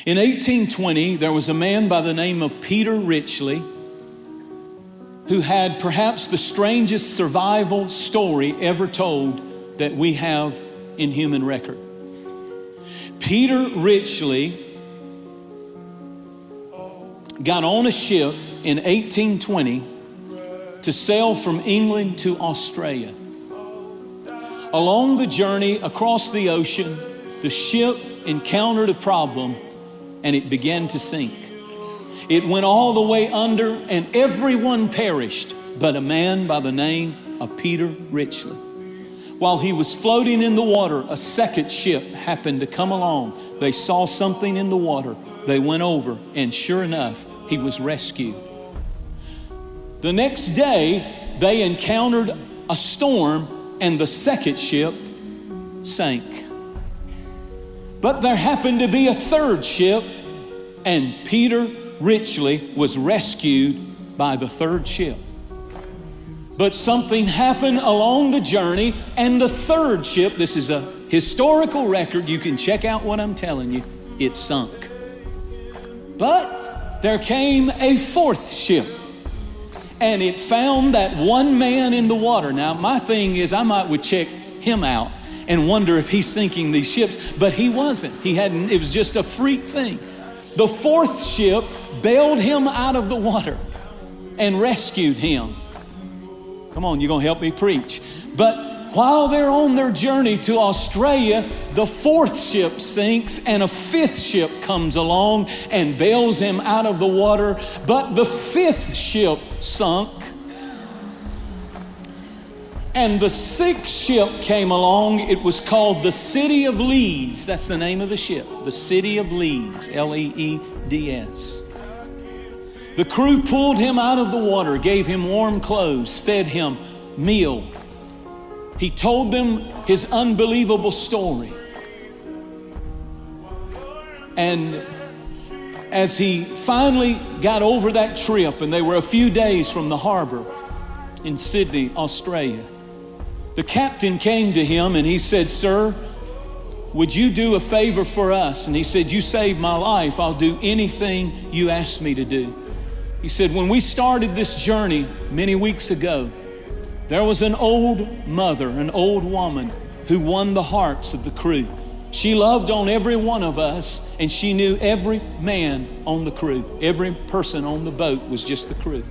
In 1820, there was a man by the name of Peter Richley who had perhaps the strangest survival story ever told that we have in human record. Peter Richley got on a ship in 1820 to sail from England to Australia. Along the journey across the ocean, the ship encountered a problem and it began to sink. It went all the way under and everyone perished but a man by the name of Peter Richley. While he was floating in the water, a second ship happened to come along. They saw something in the water. They went over, and sure enough, he was rescued. The next day, they encountered a storm, and the second ship sank. But there happened to be a third ship, and Peter Richley was rescued by the third ship. But something happened along the journey, and the third ship, this is a historical record, you can check out what I'm telling you, it sunk. But there came a fourth ship, and it found that one man in the water. Now, my thing is I would check him out and wonder if he's sinking these ships, but he wasn't. It was just a freak thing. The fourth ship bailed him out of the water and rescued him. Come on, you're gonna help me preach. But while they're on their journey to Australia, the fourth ship sinks and a fifth ship comes along and bails him out of the water. But the fifth ship sunk, and the sixth ship came along. It was called the City of Leeds. That's the name of the ship, the City of Leeds, Leeds. The crew pulled him out of the water, gave him warm clothes, fed him meal. He told them his unbelievable story. And as he finally got over that trip, and they were a few days from the harbor in Sydney, Australia, the captain came to him and he said, "Sir, would you do a favor for us?" And he said, "You saved my life. I'll do anything you ask me to do." He said, "When we started this journey many weeks ago, there was an old mother, an old woman who won the hearts of the crew. She loved on every one of us, and she knew every man on the crew. Every person on the boat was just the crew.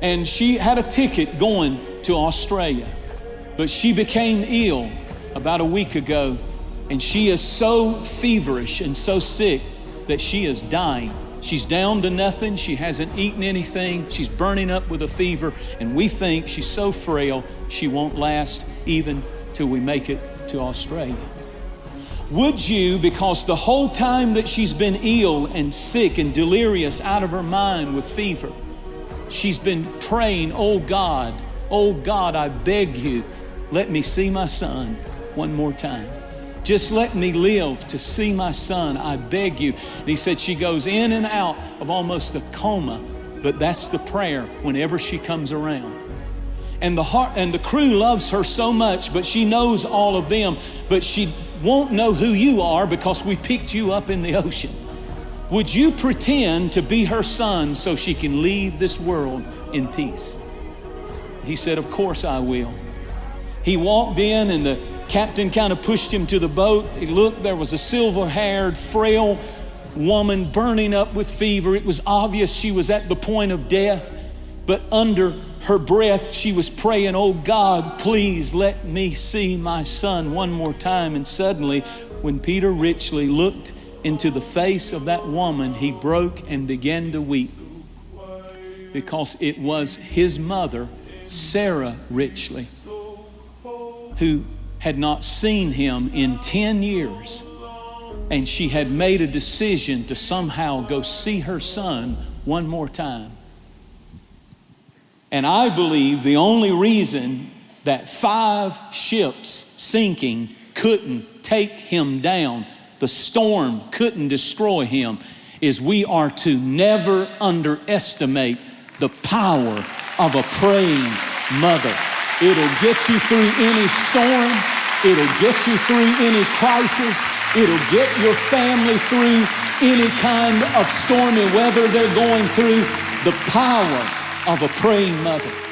And she had a ticket going to Australia, but she became ill about a week ago, and she is so feverish and so sick that she is dying. She's down to nothing. She hasn't eaten anything. She's burning up with a fever, and we think she's so frail she won't last even till we make it to Australia. Would you, because the whole time that she's been ill and sick and delirious out of her mind with fever, she's been praying, oh God, I beg you, let me see my son one more time. Just let me live to see my son, I beg you." And he said she goes in and out of almost a coma, but that's the prayer whenever she comes around. And the crew loves her so much, but she knows all of them, but she won't know who you are because we picked you up in the ocean. Would you pretend to be her son so she can leave this world in peace? He said, "Of course I will." He walked in, and the captain kind of pushed him to the boat. He looked, there was a silver-haired, frail woman burning up with fever. It was obvious she was at the point of death, but under her breath, she was praying, "Oh God, please let me see my son one more time." And suddenly, when Peter Richley looked into the face of that woman, he broke and began to weep, because it was his mother, Sarah Richley, who had not seen him in 10 years. And she had made a decision to somehow go see her son one more time. And I believe the only reason that 5 ships sinking couldn't take him down, the storm couldn't destroy him, is we are to never underestimate the power of a praying mother. It'll get you through any storm. It'll get you through any crisis. It'll get your family through any kind of stormy weather they're going through. The power of a praying mother.